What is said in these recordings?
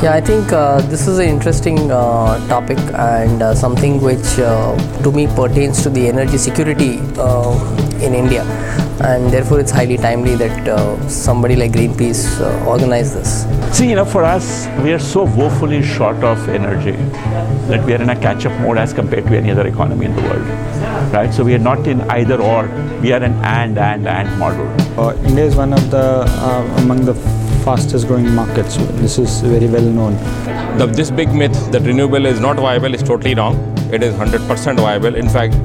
Yeah, I think this is an interesting topic and something which to me pertains to the energy security in India, and therefore it's highly timely that somebody like Greenpeace organized this. See, for us, we are so woefully short of energy that we are in a catch-up mode as compared to any other economy in the world, right? So we are not in either or, we are an and model. India is one of the among the fastest growing markets. This is very well known. This big myth that renewable is not viable is totally wrong. It is 100% viable. In fact,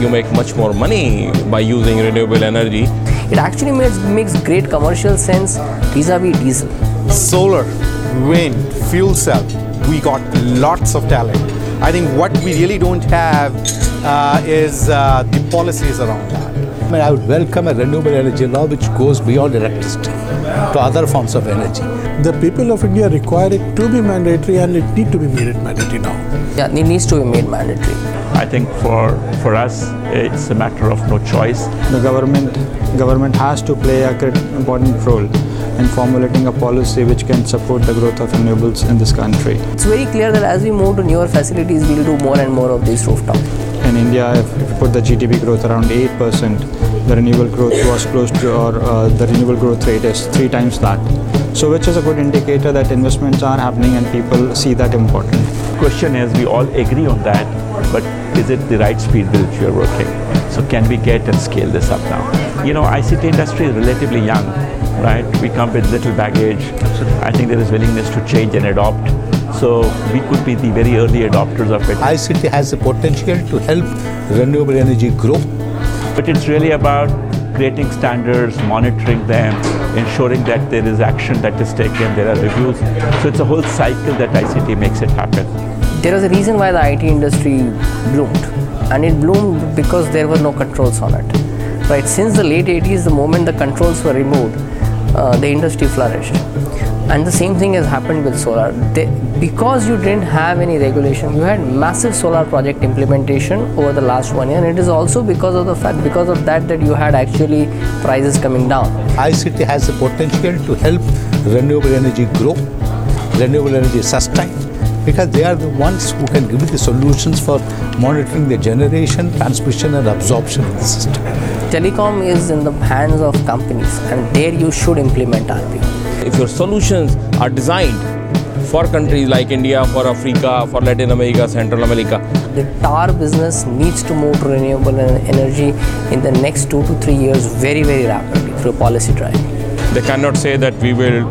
you make much more money by using renewable energy. It actually makes great commercial sense vis-a-vis diesel. Solar, wind, fuel cell, we got lots of talent. I think what we really don't have is the policies around that. I would welcome a renewable energy law which goes beyond electricity to other forms of energy. The people of India require it to be mandatory, and it needs to be made mandatory now. Yeah, it needs to be made mandatory. I think for us, it's a matter of no choice. The government has to play a important role in formulating a policy which can support the growth of renewables in this country. It's very clear that as we move to newer facilities, we'll do more and more of these rooftop. In India, if you put the GDP growth around 8%, the renewable growth was close to, or the renewable growth rate is 3 times that. So which is a good indicator that investments are happening and people see that important. Question is, we all agree on that, but is it the right speed with which we are working? So can we get and scale this up now? ICT industry is relatively young, right? We come with little baggage. I think there is willingness to change and adopt. So we could be the very early adopters of it. ICT has the potential to help renewable energy grow. But it's really about creating standards, monitoring them, ensuring that there is action that is taken, there are reviews. So it's a whole cycle that ICT makes it happen. There was a reason why the IT industry bloomed, and it bloomed because there were no controls on it. Right? Since the late 80s, the moment the controls were removed, the industry flourished. And the same thing has happened with solar. Because you didn't have any regulation, you had massive solar project implementation over the last 1 year, and it is also because of that you had actually prices coming down. ICT has the potential to help renewable energy grow, renewable energy sustain, because they are the ones who can give you the solutions for monitoring the generation, transmission and absorption of the system. Telecom is in the hands of companies, and there you should implement RP. If your solutions are designed for countries like India, for Africa, for Latin America, Central America, the tower business needs to move to renewable energy in the next 2 to 3 years very, very rapidly through policy drive. they cannot say that we will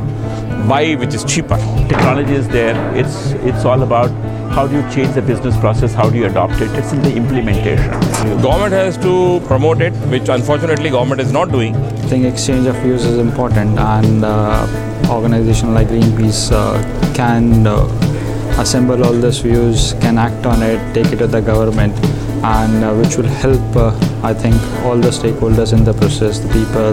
buy which is cheaper. Technology is there. It's all about how do you change the business process, how do you adopt it. It's in the implementation. Government has to promote it, which unfortunately government is not doing. I think exchange of views is important, and organization like Greenpeace can assemble all these views, can act on it, take it to the government, and which will help, I think, all the stakeholders in the process, the people,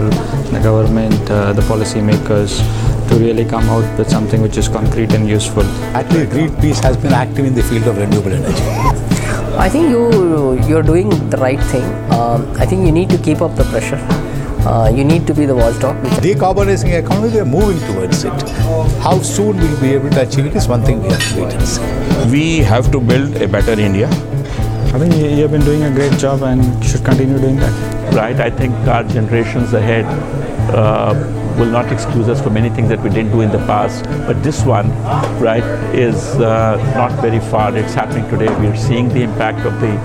the government, the policy makers, to really come out with something which is concrete and useful. Actually, Greenpeace has been active in the field of renewable energy. I think you're doing the right thing. I think you need to keep up the pressure. You need to be the watchdog. Decarbonizing economy, we are moving towards it. How soon we'll be able to achieve it is one thing we have to wait and see. We have to build a better India. I think you have been doing a great job and should continue doing that. Right, I think our generations ahead will not excuse us for many things that we didn't do in the past. But this one, right, is not very far. It's happening today. We are seeing the impact of the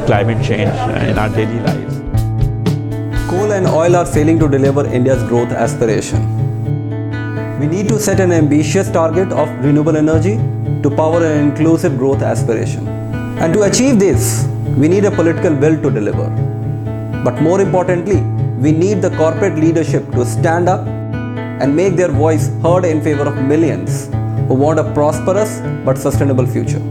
climate change in our daily lives. Coal and oil are failing to deliver India's growth aspiration. We need to set an ambitious target of renewable energy to power an inclusive growth aspiration. And to achieve this, we need a political will to deliver. But more importantly, we need the corporate leadership to stand up and make their voice heard in favor of millions who want a prosperous but sustainable future.